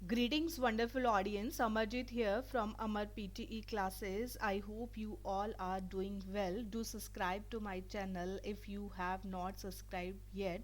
Greetings, wonderful audience. Amarjit here from Amar PTE classes. I hope you all are doing well. Do subscribe to my channel if you have not subscribed yet.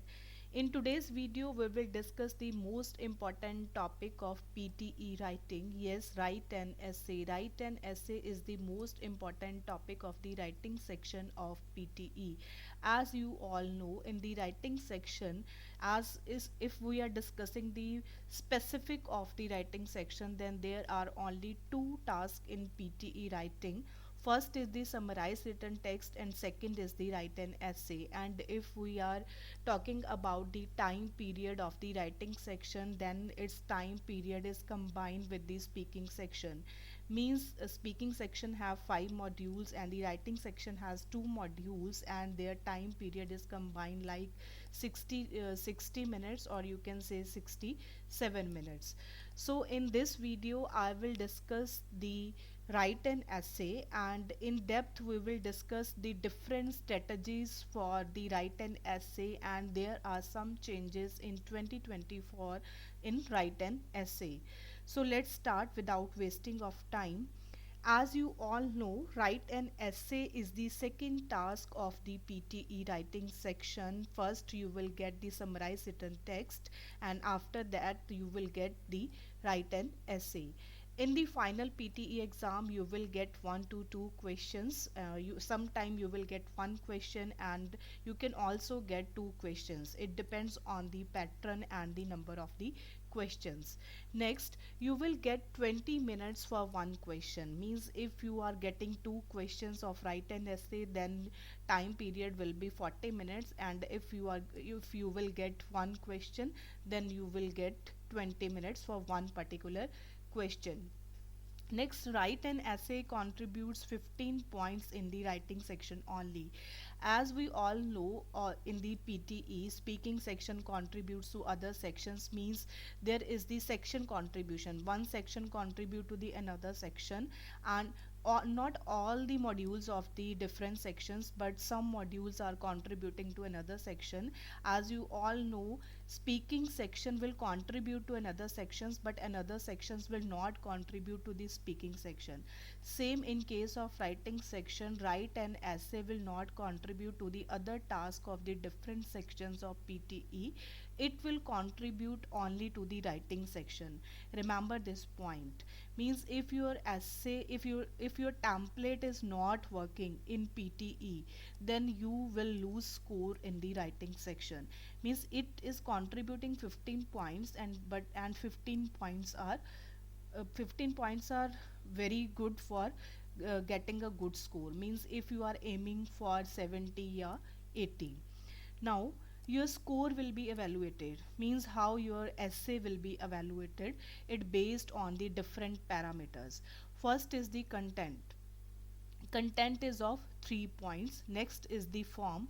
In today's video, we will discuss the most important topic of PTE writing. Yes, write an essay. Write an essay is the most important topic of the writing section of PTE. As you all know, in the writing section, as is if we are discussing the specific of the writing section, then there are only two tasks in PTE writing. First is the summarized written text and second is the write an essay. And if we are talking about the time period of the writing section, then its time period is combined with the speaking section. Means speaking section have 5 modules and the writing section has 2 modules, and their time period is combined like 60 minutes, or you can say 67 minutes. So in this video I will discuss the write an essay, and in depth we will discuss the different strategies for the write an essay, and there are some changes in 2024 in write an essay. So let's start without wasting of time. As you all know, write an essay is the second task of the PTE writing section. First, you will get the summarized written text, and after that, you will get the write an essay. In the final PTE exam, you will get 1 to 2 questions. Sometime you will get one question, and you can also get 2 questions. It depends on the pattern and the number of the questions. Next, you will get 20 minutes for one question. Means if you are getting 2 questions of write an essay, then time period will be 40 minutes, and if you will get one question, then you will get 20 minutes for one particular question. Next, write an essay contributes 15 points in the writing section only. As we all know, in the PTE, speaking section contributes to other sections, means there is the section contribution. One section contribute to the another section, and not all the modules of the different sections, but some modules are contributing to another section. As you all know, speaking section will contribute to another sections, but another sections will not contribute to the speaking section. Same in case of writing section, write an essay will not contribute to the other task of the different sections of PTE. It will contribute only to the writing section. Remember this point. Means if your essay, if your template is not working in PTE, then you will lose score in the writing section. Means it is contributing 15 points, and 15 points are very good for getting a good score. Means if you are aiming for 70 or 80. Now your score will be evaluated. Means how your essay will be evaluated, it based on the different parameters. First is the content. Content is of 3 points. Next is the form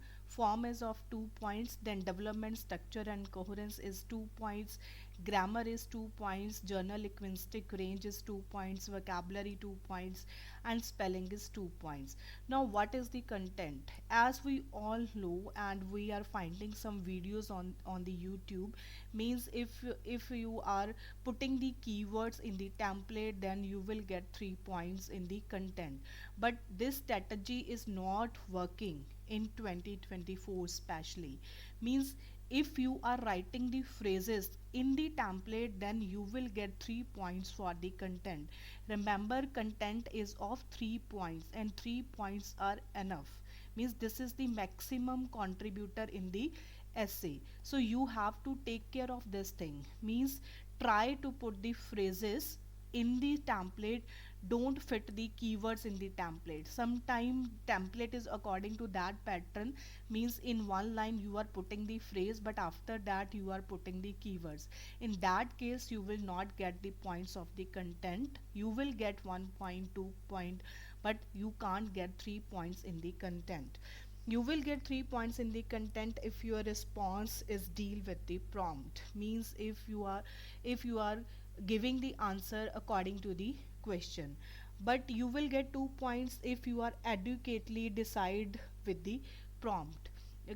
is of 2 points. Then development, structure and coherence is 2 points. Grammar is 2 points. Journal linguistic range is 2 points. Vocabulary 2 points, and spelling is 2 points. Now what is the content? As we all know, and we are finding some videos on the YouTube. Means if you are putting the keywords in the template, then you will get 3 points in the content. But this strategy is not working in 2024 especially. Means if you are writing the phrases in the template, then you will get 3 points for the content. Remember, content is of 3 points, and 3 points are enough. Means this is the maximum contributor in the essay. So you have to take care of this thing. Means try to put the phrases in the template. Don't fit the keywords in the template. Sometime template is according to that pattern. Means in one line you are putting the phrase, but after that you are putting the keywords. In that case you will not get the points of the content. You will get 1 point, 2 point, but you can't get 3 points in the content. You will get 3 points in the content if your response is deal with the prompt. Means if you are giving the answer according to the question. But you will get 2 points if you are adequately decide with the prompt.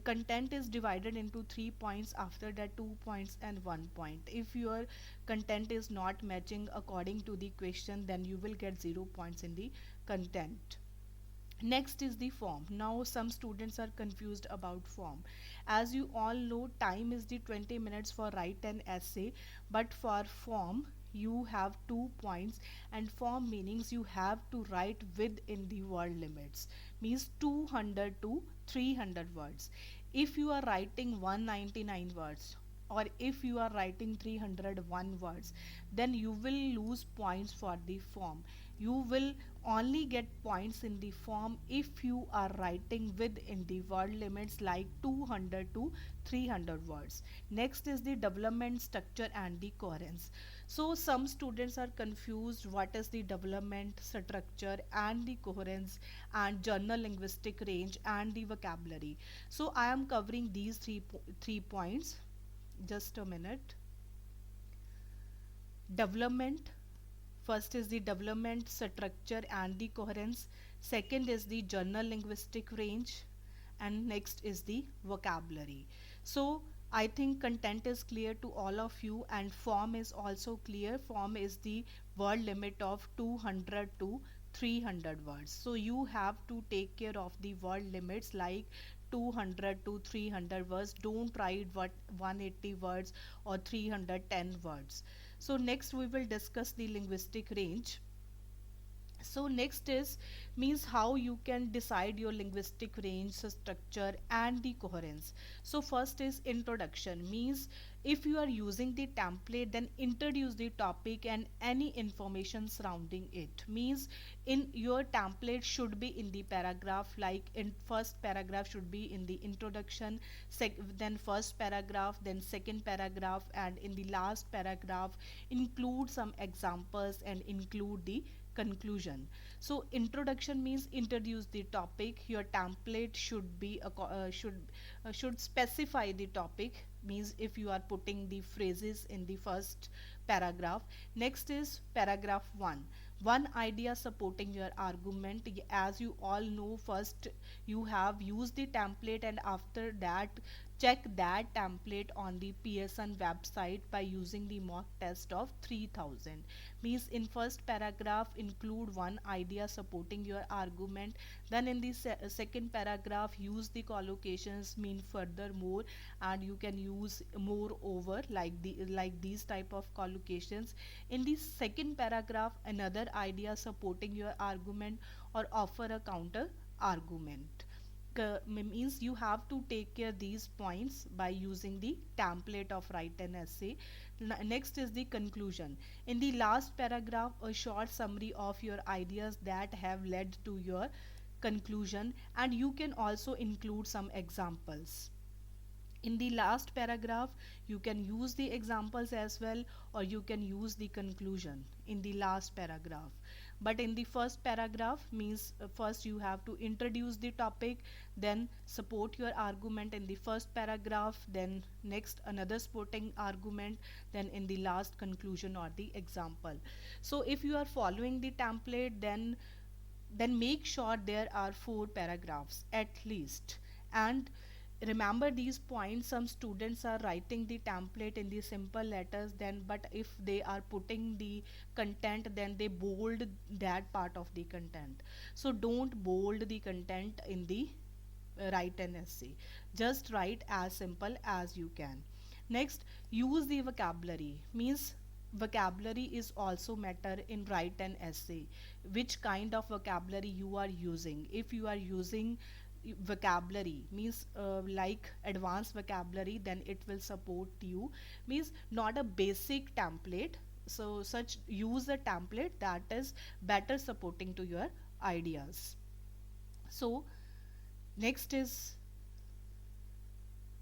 content is divided into 3 points, after that 2 points and 1 point. If your content is not matching according to the question, then you will get 0 points in the content. Next is the form. Now some students are confused about form. As you all know, time is the 20 minutes for write an essay, but for form you have 2 points, and form meanings you have to write within the word limits, means 200 to 300 words. If you are writing 199 words, or if you are writing 301 words, then you will lose points for the form. You will only get points in the form if you are writing within the word limits like 200 to 300 words. Next is the development, structure and the coherence. So some students are confused what is the development, structure and the coherence, and journal linguistic range and the vocabulary. So I am covering these three points. Just a minute. Development. First is the development, structure and the coherence. Second is the journal linguistic range, and next is the vocabulary. So I think content is clear to all of you, and form is also clear. Form is the word limit of 200 to 300 words. So you have to take care of the word limits like 200 to 300 words. Don't write what 180 words or 310 words. So next we will discuss the linguistic range. So next is means how you can decide your linguistic range, structure and the coherence. So first is introduction, means if you are using the template, then introduce the topic and any information surrounding it. Means in your template should be in the paragraph, like in first paragraph should be in the introduction, then first paragraph, then second paragraph, and in the last paragraph include some examples and include the conclusion. So introduction means introduce the topic. Your template should be a should specify the topic, means if you are putting the phrases in the first paragraph. Next is paragraph 1, one idea supporting your argument. As you all know, first you have used the template, and after that check that template on the Pearson website by using the mock test of 3000. Means in first paragraph include one idea supporting your argument, then in the second paragraph use the collocations, mean furthermore, and you can use moreover, like these type of collocations. In the second paragraph another idea supporting your argument, or offer a counter argument. Means you have to take care these points by using the template of write an essay. Next is the conclusion. In the last paragraph, a short summary of your ideas that have led to your conclusion, and you can also include some examples. In the last paragraph you can use the examples as well, or you can use the conclusion in the last paragraph. But in the first paragraph means first you have to introduce the topic, then support your argument in the first paragraph, then next another supporting argument, then in the last conclusion or the example. So if you are following the template, then make sure there are 4 paragraphs at least. And remember these points, some students are writing the template in the simple letters, then but if they are putting the content, then they bold that part of the content. So don't bold the content in the write an essay. Just write as simple as you can. Next, use the vocabulary, means vocabulary is also matter in write an essay. Which kind of vocabulary you are using? If you are using vocabulary, means like advanced vocabulary, then it will support you. Means not a basic template, so such use a template that is better supporting to your ideas. So next is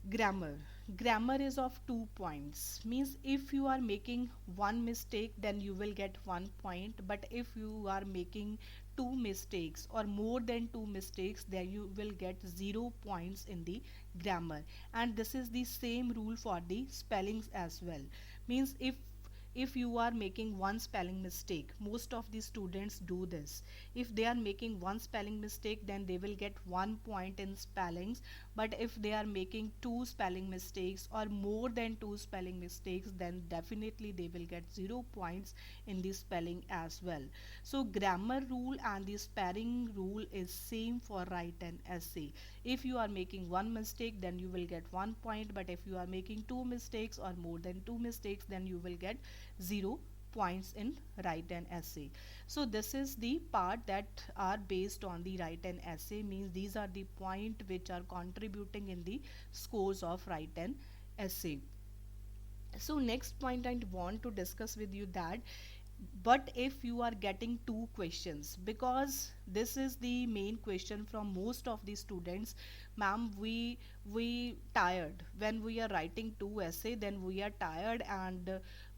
grammar. Grammar is of 2 points, means if you are making one mistake then you will get 1 point, but if you are making two mistakes or more than two mistakes, then you will get 0 points in the grammar. And this is the same rule for the spellings as well. Means if if you are making one spelling mistake, most of the students do this. If they are making one spelling mistake, then they will get 1 point in spellings. But if they are making two spelling mistakes or more than two spelling mistakes, then definitely they will get 0 points in the spelling as well. So grammar rule and the spelling rule is same for write an essay. If you are making one mistake, then you will get 1 point, but if you are making two mistakes or more than two mistakes, then you will get 0 points in write an essay. So this is the part that are based on the write an essay, means these are the point which are contributing in the scores of write an essay. So next point I want to discuss with you that, but if you are getting two questions, because this is the main question from most of the students, ma'am, we tired when we are writing two essay, then we are tired and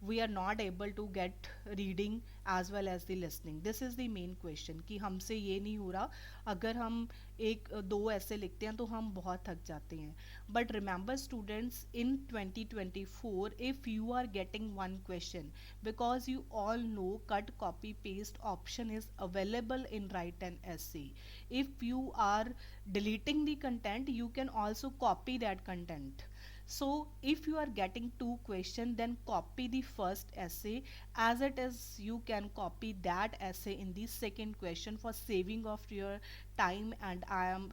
we are not able to get reading as well as the listening. This is the main question कि हमसे ये नहीं हो रहा, अगर हम एक दो ऐसे लिखते हैं तो हम बहुत थक जाते हैं. But remember students, in 2024, if you are getting one question, because you all know cut copy paste option is available in write an essay. If you are deleting the content, you can also copy that content. So if you are getting two questions, then copy the first essay as it is. You can copy that essay in the second question for saving of your time. And I am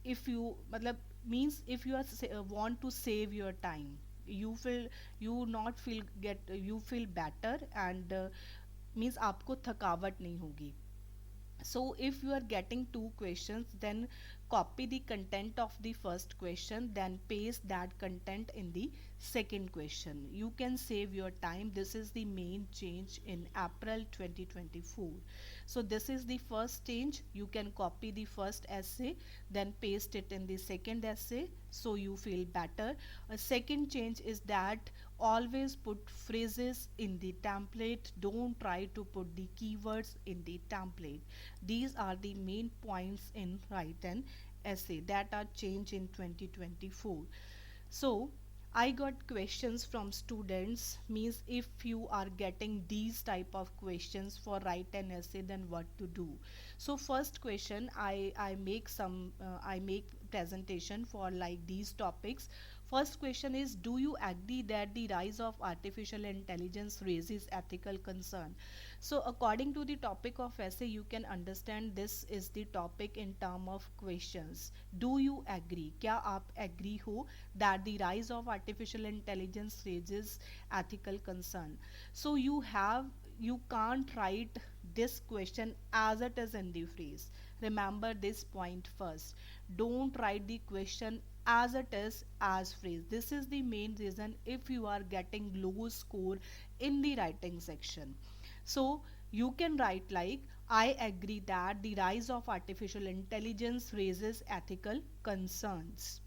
if you matlab, means if you are want to save your time, you feel, you not feel get you feel better, and means आपको थकावट नहीं होगी. So if you are getting two questions, then copy the content of the first question, then paste that content in the second question. You can save your time. This is the main change in April 2024. So this is the first change. You can copy the first essay, then paste it in the second essay, so you feel better. A second change is that always put phrases in the template. Don't try to put the keywords in the template. These are the main points in write an essay that are changed in 2024. So I got questions from students, means if you are getting these type of questions for write an essay, then what to do. So first question, I make some I make presentation for like these topics. First question is, do you agree that the rise of artificial intelligence raises ethical concern? So according to the topic of essay, you can understand this is the topic in term of questions. Do you agree? क्या आप agree हो that the rise of artificial intelligence raises ethical concern? So you can't write this question as it is in the phrase. Remember this point first. Don't write the question as it is as phrase. This is the main reason if you are getting low score in the writing section. So you can write like, I agree that the rise of artificial intelligence raises ethical concerns.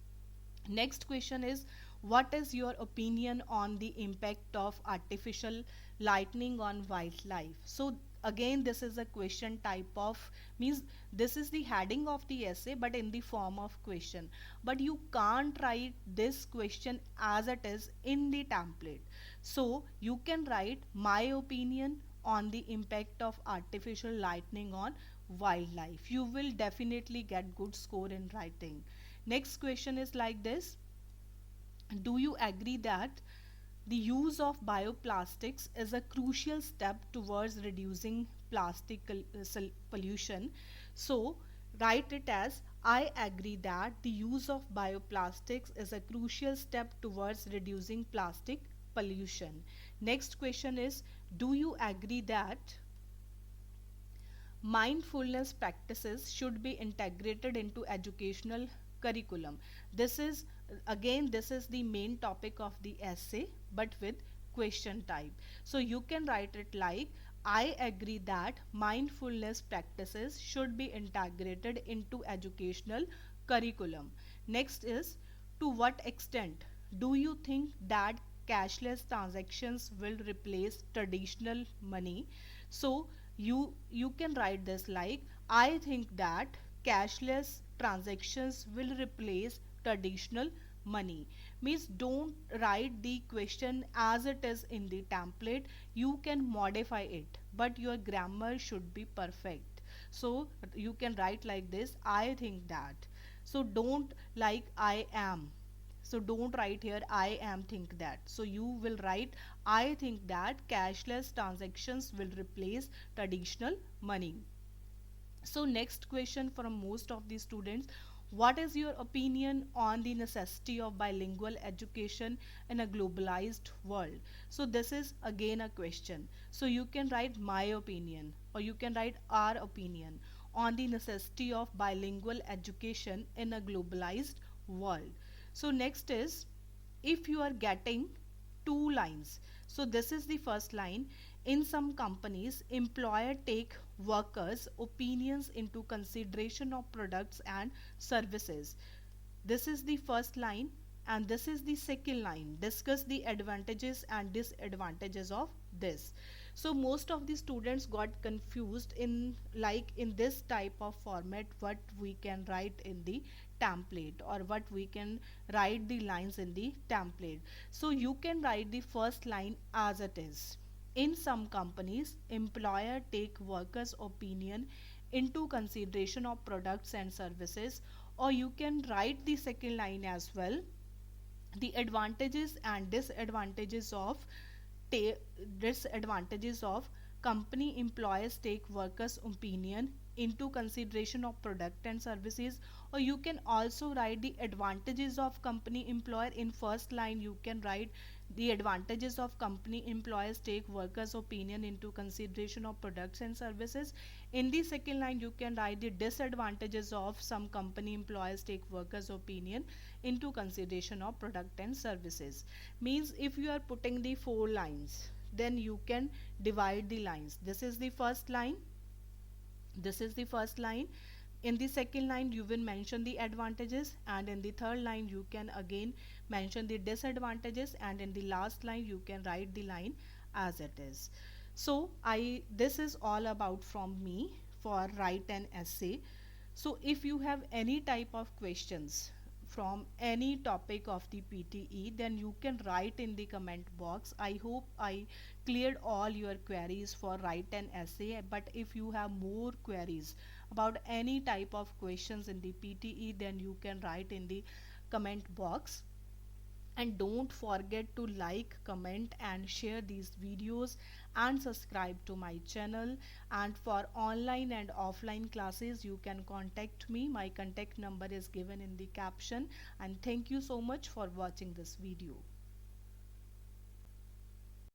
Next question is, what is your opinion on the impact of artificial lightning on wildlife? So again, this is a question type of, means this is the heading of the essay but in the form of question. But you can't write this question as it is in the template. So you can write my opinion on the impact of artificial lightning on wildlife. You will definitely get good score in writing. Next question is like this: do you agree that the use of bioplastics is a crucial step towards reducing plastic pollution? So write it as, I agree that the use of bioplastics is a crucial step towards reducing plastic pollution. Next question is, do you agree that mindfulness practices should be integrated into educational curriculum? This is, again, this is the main topic of the essay but with question type. So you can write it like, I agree that mindfulness practices should be integrated into educational curriculum. Next is, to what extent do you think that cashless transactions will replace traditional money? So you can write this like, I think that cashless transactions will replace traditional money. Means don't write the question as it is in the template. You can modify it, but your grammar should be perfect. So you can write like this: I think that. So don't like I am. So don't write here I am think that. So you will write I think that cashless transactions will replace traditional money. So next question from most of the students: what is your opinion on the necessity of bilingual education in a globalized world? So this is again a question. So you can write my opinion, or you can write our opinion on the necessity of bilingual education in a globalized world. So next is, if you are getting two lines. So this is the first line: in some companies employer take workers opinions into consideration of products and services. This is the first line, and this is the second line: discuss the advantages and disadvantages of this. So most of the students got confused in, like, in this type of format, what we can write in the template, or what we can write the lines in the template. So you can write the first line as it is: in some companies employer take workers opinion into consideration of products and services. Or you can write the second line as well: the advantages and disadvantages of ta- disadvantages of company employers take workers opinion into consideration of product and services. Or you can also write the advantages of company employer. In first line you can write the advantages of company employers take workers opinion into consideration of products and services. In the second line you can write the disadvantages of some company employers take workers opinion into consideration of product and services. Means if you are putting the four lines, then you can divide the lines. This is the first line, this is the first line. In the second line you will mention the advantages, and in the third line you can again mention the disadvantages, and in the last line you can write the line as it is. So I this is all about from me for write an essay. So if you have any type of questions from any topic of the PTE, then you can write in the comment box. I hope I cleared all your queries for write an essay. But if you have more queries about any type of questions in the PTE, then you can write in the comment box. And don't forget to like, comment and share these videos, and subscribe to my channel. And for online and offline classes you can contact me. My contact number is given in the caption. And thank you so much for watching this video.